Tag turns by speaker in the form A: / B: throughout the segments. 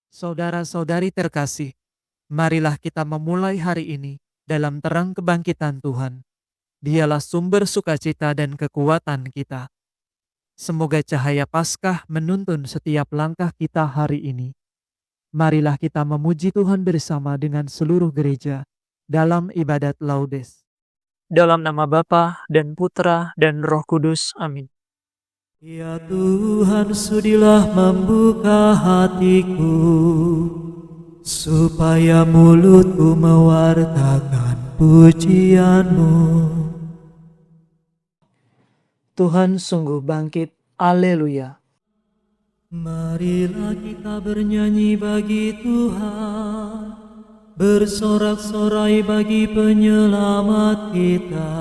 A: Saudara-saudari terkasih, marilah kita memulai hari ini dalam terang kebangkitan Tuhan. Dialah sumber sukacita dan kekuatan kita. Semoga cahaya Paskah menuntun setiap langkah kita hari ini. Marilah kita memuji Tuhan bersama dengan seluruh gereja dalam ibadat Laudes.
B: Dalam nama Bapa dan Putra dan Roh Kudus. Amin.
A: Ya Tuhan, sudilah membuka hatiku, supaya mulutku mewartakan pujian-Mu.
B: Tuhan sungguh bangkit. Haleluya.
A: Marilah kita bernyanyi bagi Tuhan, bersorak-sorai bagi penyelamat kita,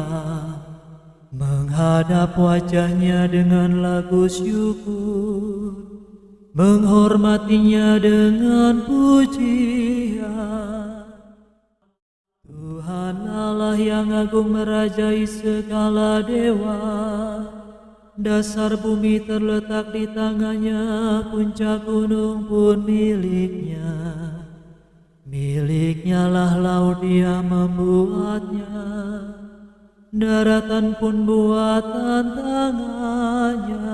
A: menghadap wajahnya dengan lagu syukur, menghormatinya dengan pujian. Tuhan Allah yang agung merajai segala dewa, dasar bumi terletak di tangannya, puncak gunung pun miliknya. Miliknya lah laut, dia membuatnya, daratan pun buatan tangannya.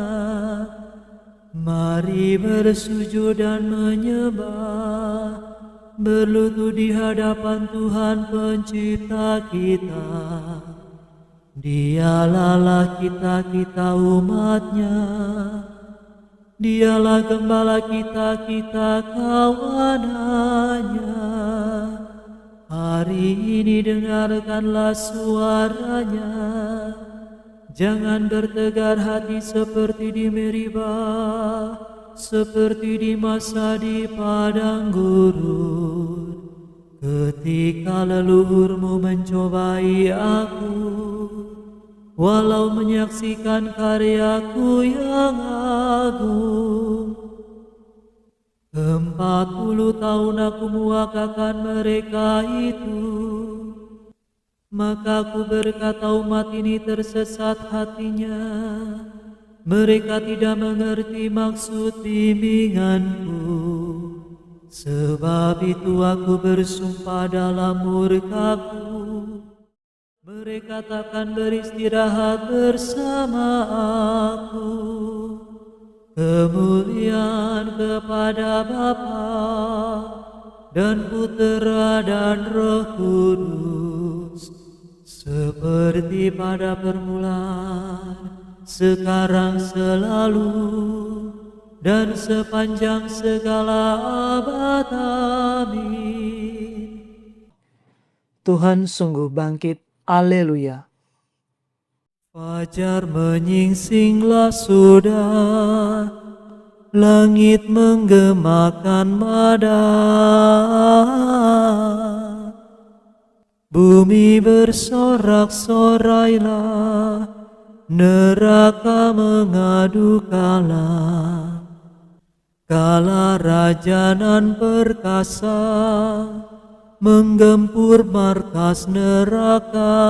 A: Mari bersujud dan menyembah, berlutut di hadapan Tuhan pencipta kita. Dialah kita umatnya, dialah gembala kita kawanannya. Hari ini dengarkanlah suaranya, jangan bertegar hati seperti di Meribah, seperti di masa di padang gurun, ketika leluhurmu mencobai aku, walau menyaksikan karyaku yang agung. 40 tahun aku muakakan mereka itu, maka aku berkata umat ini tersesat hatinya, mereka tidak mengerti maksud bimbinganku. Sebab itu aku bersumpah dalam murkaku, mereka takkan beristirahat bersama aku. Kemuliaan kepada Bapa dan Putera dan Roh Kudus, seperti pada permulaan, sekarang, selalu, dan sepanjang segala abad. Amin.
B: Tuhan sungguh bangkit. Haleluya.
A: Fajar menyingsinglah sudah, langit menggemakan madan, bumi bersorak-sorailah, neraka mengadu kalah. Kala rajanan perkasa menggempur markas neraka,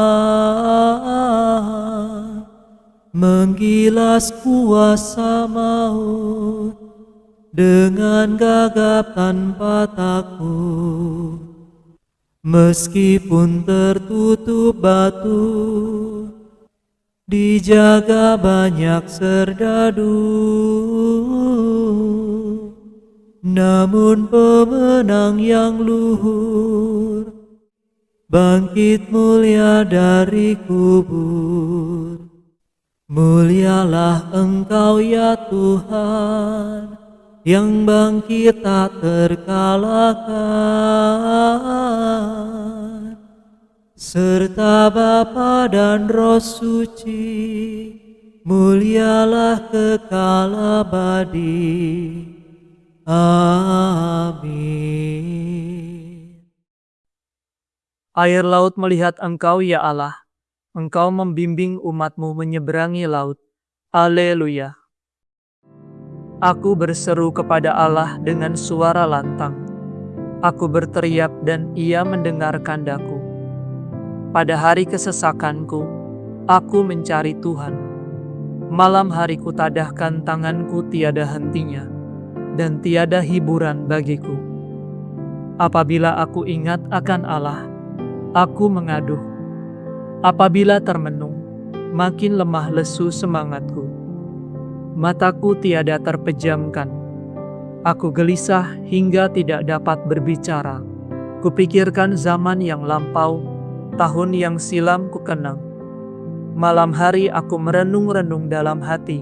A: menggilas kuasa maut dengan gagap tanpa takut. Meskipun tertutup batu, dijaga banyak serdadu, namun pemenang yang luhur bangkit mulia dari kubur. Mulialah Engkau ya Tuhan, yang bangkit tak terkalahkan, serta Bapa dan Roh Suci, mulialah kekal abadi. Amin.
B: Air laut melihat Engkau ya Allah, Engkau membimbing umat-Mu menyeberangi laut. Haleluya. Aku berseru kepada Allah dengan suara lantang. Aku berteriak dan Ia mendengarkan daku. Pada hari kesesakanku, aku mencari Tuhan. Malam hari kutadahkan tanganku tiada hentinya.
A: dan tiada hiburan bagiku. Apabila aku ingat akan Allah, aku mengaduh. Apabila termenung, makin lemah lesu semangatku. Mataku tiada terpejamkan. Aku gelisah hingga tidak dapat berbicara. Kupikirkan zaman yang lampau, tahun yang silam kukenang. Malam hari aku merenung-renung dalam hati,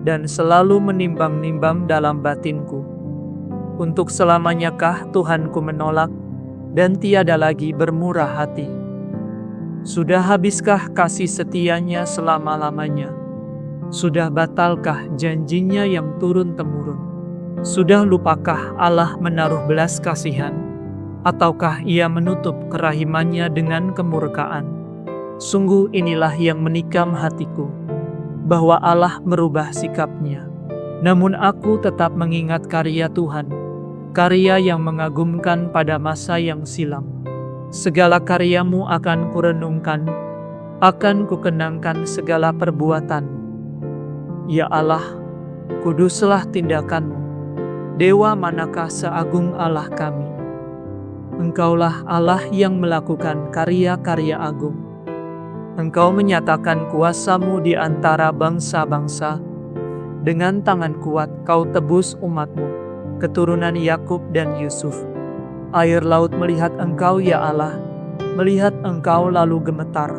A: dan selalu menimbang-nimbang dalam batinku. Untuk selamanyakah Tuhanku menolak, dan tiada lagi bermurah hati? Sudah habiskah kasih setianya selama-lamanya? Sudah batalkah janjinya yang turun-temurun? Sudah lupakah Allah menaruh belas kasihan? Ataukah ia menutup kerahimannya dengan kemurkaan? Sungguh inilah yang menikam hatiku, bahwa Allah merubah sikapnya. Namun aku tetap mengingat karya Tuhan, karya yang mengagumkan pada masa yang silam. Segala karyamu akan kurenungkan, akan kukenangkan segala perbuatan. Ya Allah, kuduslah tindakanmu. Dewa manakah seagung Allah kami? Engkaulah Allah yang melakukan karya-karya agung. Engkau menyatakan kuasamu di antara bangsa-bangsa. Dengan tangan kuat kau tebus umatmu, keturunan Yakub dan Yusuf. Air laut melihat engkau ya Allah, melihat engkau lalu gemetar.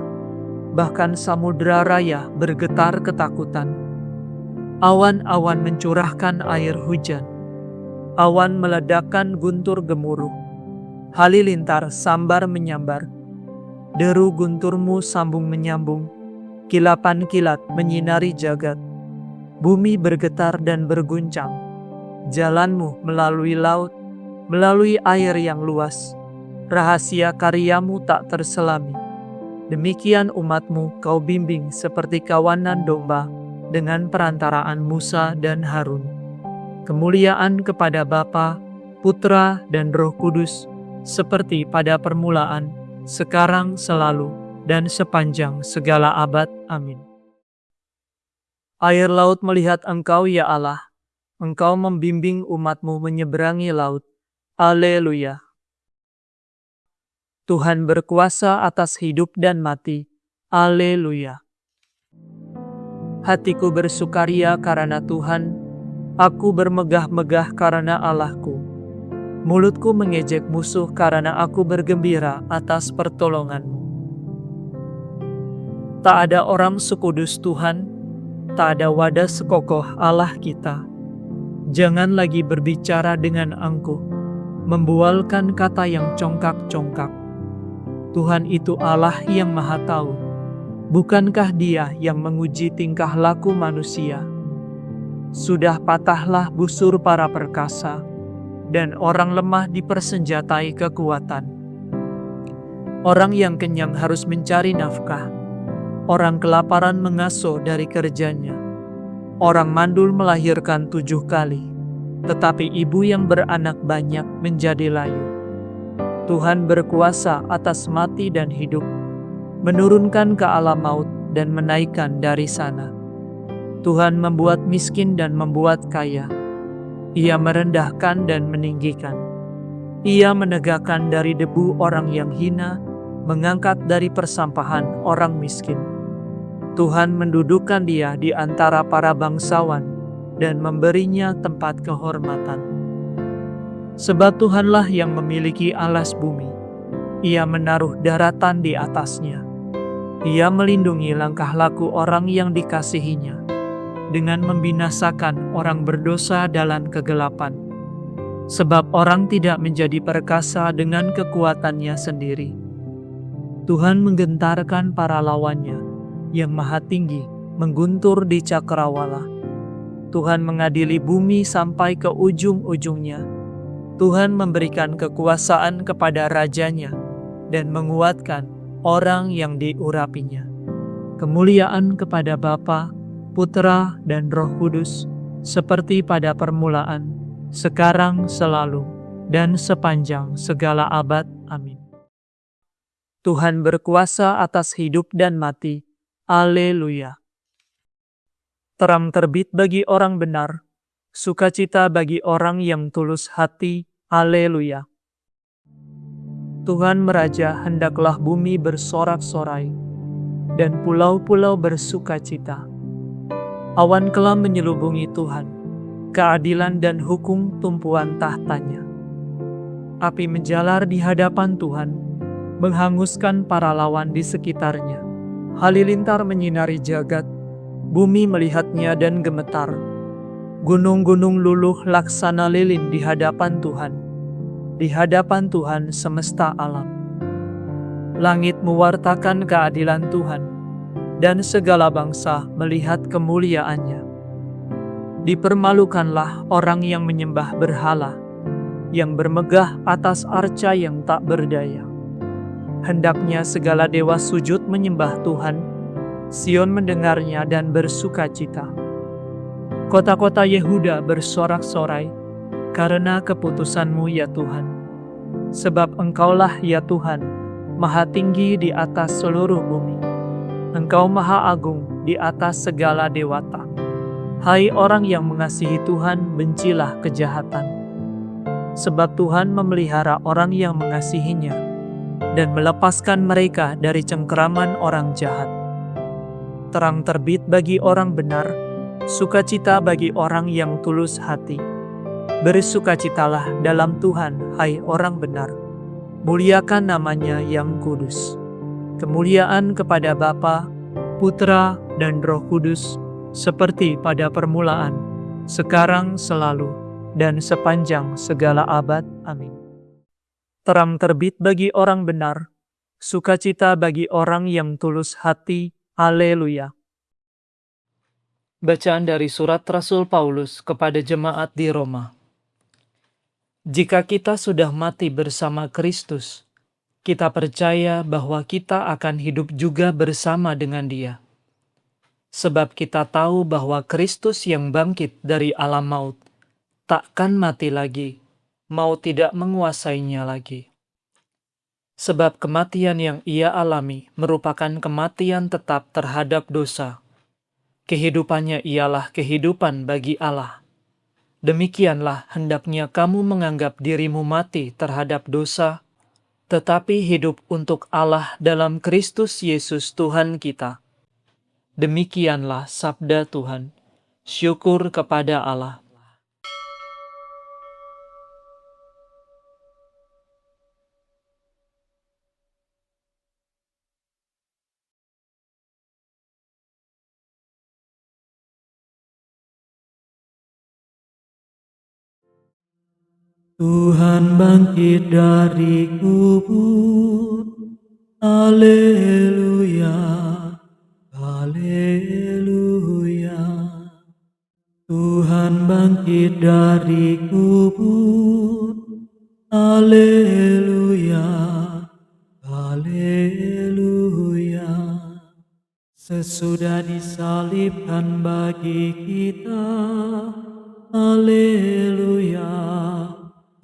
A: Bahkan samudera raya bergetar ketakutan. Awan-awan mencurahkan air hujan. Awan meledakkan guntur gemuruh. Halilintar sambar menyambar. Deru gunturmu sambung menyambung. Kilapan kilat menyinari jagat. Bumi bergetar dan berguncang. Jalanmu melalui laut, melalui air yang luas. Rahasia karyamu tak terselami. Demikian umatmu kau bimbing seperti kawanan domba dengan perantaraan Musa dan Harun. Kemuliaan kepada Bapa, Putra, dan Roh Kudus, seperti pada permulaan, sekarang, selalu, dan sepanjang segala abad. Amin. Air laut melihat engkau ya Allah, engkau membimbing umatmu menyeberangi laut. Haleluya. Tuhan berkuasa atas hidup dan mati. Haleluya. Hatiku bersukaria karena Tuhan, aku bermegah-megah karena Allahku. Mulutku mengejek musuh karena aku bergembira atas pertolongan-Mu. Tak ada orang sekudus Tuhan, tak ada wadah sekokoh Allah kita. Jangan lagi berbicara dengan angkuh, membualkan kata yang congkak-congkak. Tuhan itu Allah yang Maha Tahu. Bukankah Dia yang menguji tingkah laku manusia? Sudah patahlah busur para perkasa, dan orang lemah dipersenjatai kekuatan. Orang yang kenyang harus mencari nafkah. Orang kelaparan mengasuh dari kerjanya. Orang mandul melahirkan 7 kali, tetapi ibu yang beranak banyak menjadi layu. Tuhan berkuasa atas mati dan hidup, menurunkan ke alam maut dan menaikkan dari sana. Tuhan membuat miskin dan membuat kaya. Ia merendahkan dan meninggikan. Ia menegakkan dari debu orang yang hina, mengangkat dari persampahan orang miskin. Tuhan mendudukkan dia di antara para bangsawan dan memberinya tempat kehormatan. Sebab Tuhanlah yang memiliki alas bumi. Ia menaruh daratan di atasnya. Ia melindungi langkah laku orang yang dikasihinya, dengan membinasakan orang berdosa dalam kegelapan. Sebab orang tidak menjadi perkasa dengan kekuatannya sendiri. Tuhan menggentarkan para lawannya, yang maha tinggi mengguntur di cakrawala. Tuhan mengadili bumi sampai ke ujung-ujungnya. Tuhan memberikan kekuasaan kepada rajanya dan menguatkan orang yang diurapinya. Kemuliaan kepada Bapa, Putra, dan Roh Kudus, seperti pada permulaan, sekarang, selalu, dan sepanjang segala abad. Amin. Tuhan berkuasa atas hidup dan mati. Haleluya. Terang terbit bagi orang benar,
B: Sukacita bagi orang yang tulus hati. Haleluya. Tuhan meraja, hendaklah bumi bersorak-sorai, dan pulau-pulau bersukacita. Awan kelam menyelubungi Tuhan, keadilan dan hukum tumpuan tahtanya. Api menjalar di hadapan Tuhan, menghanguskan para lawan di sekitarnya. Halilintar menyinari jagat, bumi melihatnya dan gemetar. Gunung-gunung luluh laksana lilin di hadapan Tuhan, di hadapan Tuhan semesta alam. Langit mewartakan keadilan Tuhan, dan segala bangsa melihat kemuliaannya. Dipermalukanlah orang yang menyembah berhala, yang bermegah atas arca yang tak berdaya. Hendaknya segala dewa sujud menyembah Tuhan, Sion mendengarnya dan bersukacita. Kota-kota Yehuda bersorak-sorai karena keputusan-Mu ya Tuhan. Sebab Engkaulah ya Tuhan, maha tinggi di atas seluruh bumi. Engkau maha agung di atas segala dewata. Hai orang yang mengasihi Tuhan, bencilah kejahatan. Sebab Tuhan memelihara orang yang mengasihinya dan melepaskan mereka dari cengkeraman orang jahat. Terang terbit bagi orang benar, sukacita bagi orang yang tulus hati. Bersukacitalah dalam Tuhan, hai orang benar. Muliakan namanya yang kudus. Kemuliaan kepada Bapa, Putra, dan Roh Kudus, seperti pada permulaan, sekarang, selalu, dan sepanjang segala abad. Amin. Terang terbit bagi orang benar, sukacita bagi orang yang tulus hati. Haleluya. Bacaan dari surat Rasul Paulus kepada jemaat di Roma. Jika kita sudah mati bersama Kristus, kita percaya bahwa kita akan hidup juga bersama dengan Dia. Sebab kita tahu bahwa Kristus yang bangkit dari alam maut takkan mati lagi, maut tidak menguasainya lagi. Sebab kematian yang Ia alami merupakan kematian tetap terhadap dosa. Kehidupannya ialah kehidupan bagi Allah. Demikianlah hendaknya kamu menganggap dirimu mati terhadap dosa, tetapi hidup untuk Allah dalam Kristus Yesus Tuhan kita. Demikianlah sabda Tuhan. Syukur kepada Allah.
A: Tuhan bangkit dari kubur, haleluya, haleluya. Tuhan bangkit dari kubur, haleluya, haleluya. Sesudah disalibkan bagi kita, haleluya,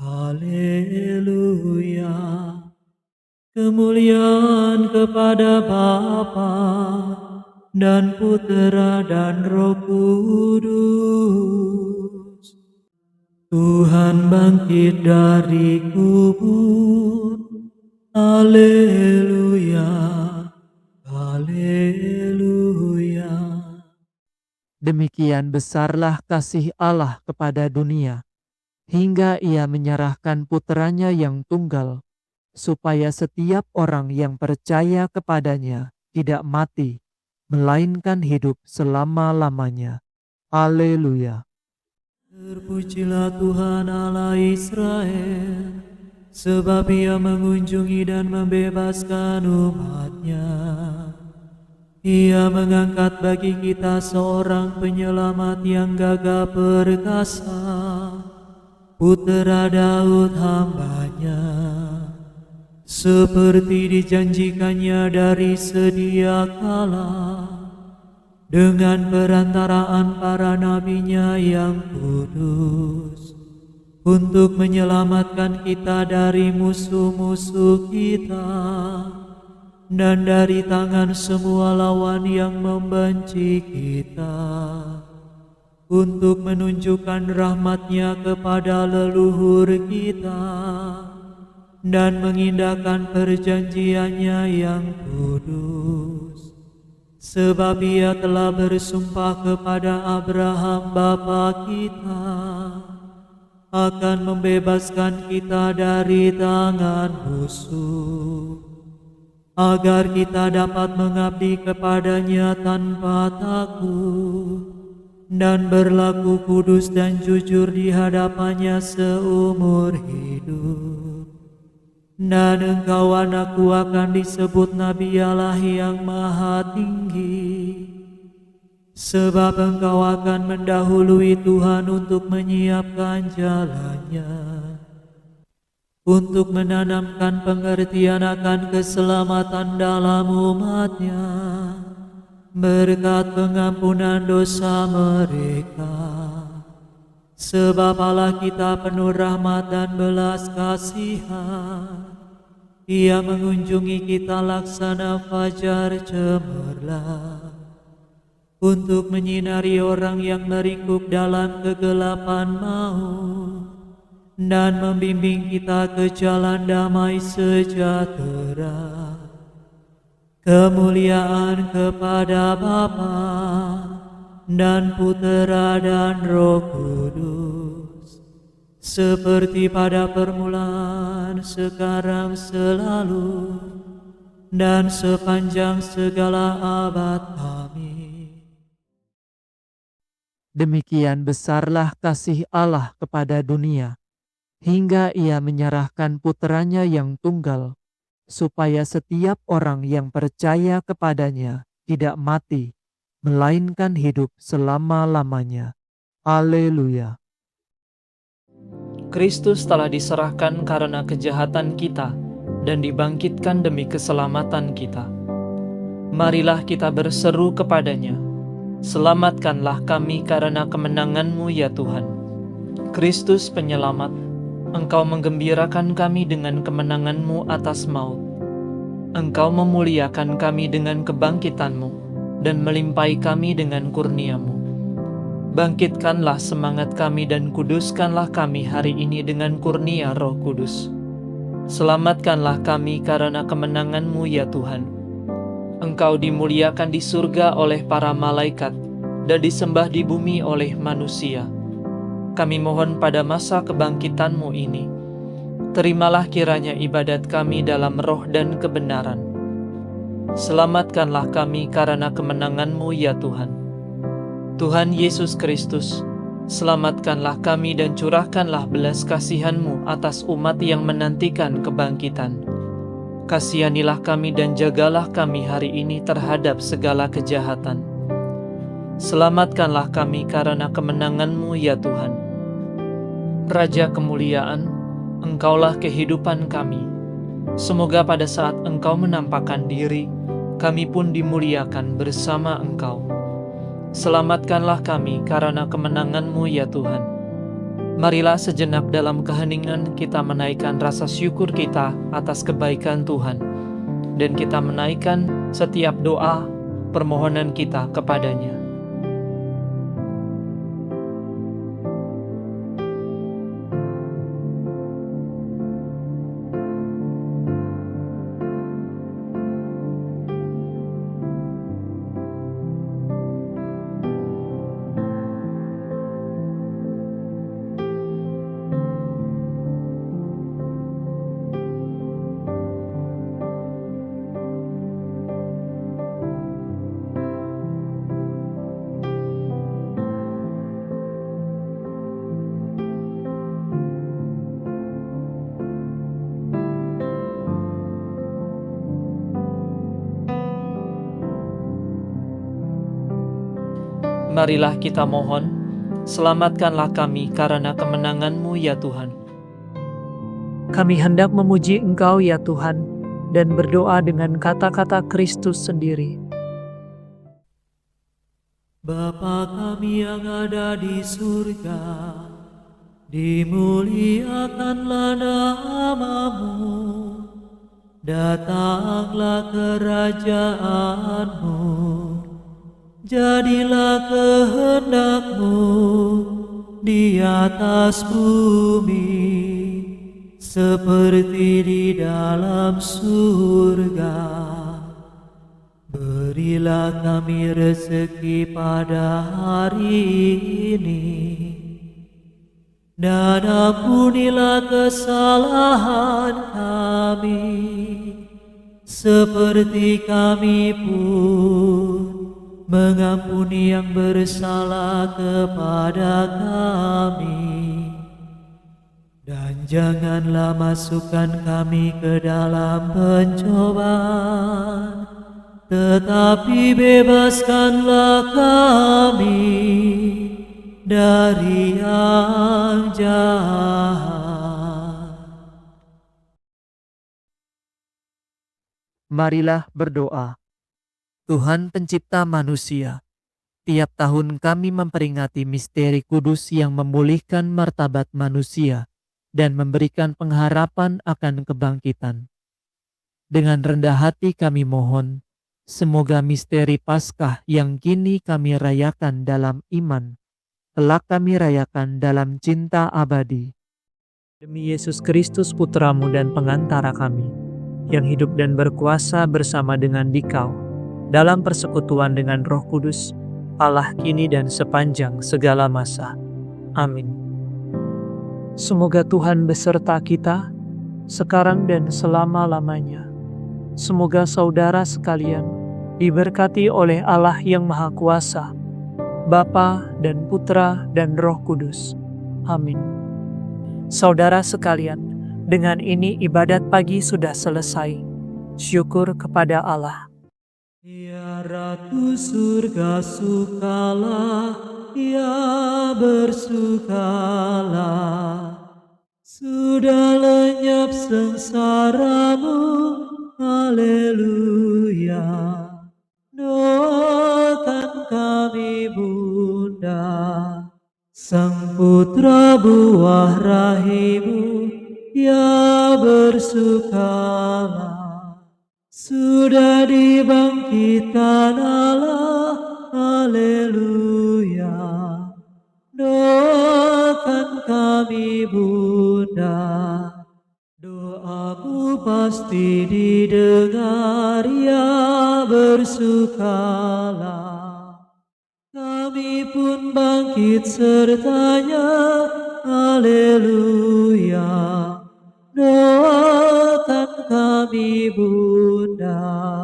A: haleluya. Kemuliaan kepada Bapa dan Putera dan Roh Kudus. Tuhan bangkit dari kubur, haleluya, haleluya. Demikian besarlah kasih Allah kepada dunia, hingga Ia menyerahkan puteranya yang tunggal, supaya setiap orang yang percaya kepadanya tidak mati, melainkan hidup selama-lamanya. Haleluya. Terpujilah Tuhan Allah Israel, sebab Ia mengunjungi dan membebaskan umat-Nya. Ia mengangkat bagi kita seorang penyelamat yang gagah perkasa, Putera Daud hamba-Nya, seperti dijanjikannya dari sedia kala, dengan perantaraan para nabi-Nya yang kudus, untuk menyelamatkan kita dari musuh-musuh kita, dan dari tangan semua lawan yang membenci kita, untuk menunjukkan rahmat-Nya kepada leluhur kita dan mengindahkan perjanjian-Nya yang kudus. Sebab Ia telah bersumpah kepada Abraham bapa kita akan membebaskan kita dari tangan musuh, agar kita dapat mengabdi kepada-Nya tanpa takut dan berlaku kudus dan jujur di hadapan-Nya seumur hidup. Dan engkau anakku akan disebut Nabi Allah yang Maha Tinggi, sebab engkau akan mendahului Tuhan untuk menyiapkan jalan-Nya, untuk menanamkan pengertian akan keselamatan dalam umat-Nya, berkat pengampunan dosa mereka. Sebab Allah kita penuh rahmat dan belas kasihan. Ia mengunjungi kita laksana fajar cemerlang, untuk menyinari orang yang meringkuk dalam kegelapan maut, dan membimbing kita ke jalan damai sejahtera. Kemuliaan kepada Bapa dan Putera dan Roh Kudus, seperti pada permulaan, sekarang, selalu, dan sepanjang segala abad. Amin. Demikian besarlah kasih Allah kepada dunia, hingga Ia menyerahkan Putranya yang tunggal, supaya setiap orang yang percaya kepadanya tidak mati, melainkan hidup selama-lamanya. Haleluya.
B: Kristus telah diserahkan karena kejahatan kita dan dibangkitkan demi keselamatan kita. Marilah kita berseru kepadanya, selamatkanlah kami karena kemenangan-Mu ya Tuhan. Kristus penyelamat, Engkau menggembirakan kami dengan kemenangan-Mu atas maut. Engkau memuliakan kami dengan kebangkitan-Mu dan melimpahi kami dengan kurnia-Mu. Bangkitkanlah semangat kami dan kuduskanlah kami hari ini dengan kurnia Roh Kudus. Selamatkanlah kami karena kemenangan-Mu ya Tuhan. Engkau dimuliakan di surga oleh para malaikat dan disembah di bumi oleh manusia. Kami mohon pada masa kebangkitan-Mu ini, terimalah kiranya ibadat kami dalam roh dan kebenaran. Selamatkanlah kami karena kemenangan-Mu ya Tuhan. Tuhan Yesus Kristus, selamatkanlah kami dan curahkanlah belas kasihan-Mu atas umat yang menantikan kebangkitan. Kasihanilah kami dan jagalah kami hari ini terhadap segala kejahatan. Selamatkanlah kami karena kemenangan-Mu ya Tuhan. Raja kemuliaan, Engkaulah kehidupan kami. Semoga pada saat Engkau menampakkan diri, kami pun dimuliakan bersama Engkau. Selamatkanlah kami karena kemenangan-Mu ya Tuhan. Marilah sejenak dalam keheningan kita menaikkan rasa syukur kita atas kebaikan Tuhan, dan kita menaikkan setiap doa permohonan kita kepadanya. Marilah kita mohon, selamatkanlah kami karena kemenangan-Mu ya Tuhan. Kami hendak memuji Engkau ya Tuhan, dan berdoa dengan kata-kata Kristus sendiri.
A: Bapa kami yang ada di surga, dimuliakanlah nama-Mu, datanglah kerajaan-Mu, Jadilah kehendak-Mu di atas bumi, seperti di dalam surga. Berilah kami rezeki pada hari ini, dan ampunilah kesalahan kami, seperti kami pun mengampuni yang bersalah kepada kami. Dan janganlah masukkan kami ke dalam pencobaan, tetapi bebaskanlah kami dari yang jahat. Marilah berdoa. Tuhan pencipta manusia, tiap tahun kami memperingati misteri kudus yang memulihkan martabat manusia dan memberikan pengharapan akan kebangkitan. Dengan rendah hati kami mohon, semoga misteri Paskah yang kini kami rayakan dalam iman, kelak kami rayakan dalam cinta abadi.
B: Demi Yesus Kristus Putra-Mu dan pengantara kami, yang hidup dan berkuasa bersama dengan Dikau, dalam persekutuan dengan Roh Kudus, Allah kini dan sepanjang segala masa. Amin. Semoga Tuhan beserta kita, sekarang dan selama-lamanya. Semoga saudara sekalian diberkati oleh Allah yang Maha Kuasa, Bapa dan Putra dan Roh Kudus. Amin. Saudara sekalian, dengan ini ibadat pagi sudah selesai. Syukur kepada Allah.
A: Ya Ratu surga, sukalah, ya bersukalah. Sudah lenyap sengsaramu, haleluya. Doakan kami Bunda, Sang Putra buah rahimu, ya bersukalah. Sudah dibangkitkan Allah, haleluya. Doakan kami Bunda, doamu pasti didengar, ya bersukalah. Kami pun bangkit sertanya, haleluya. Doakan kami Bunda.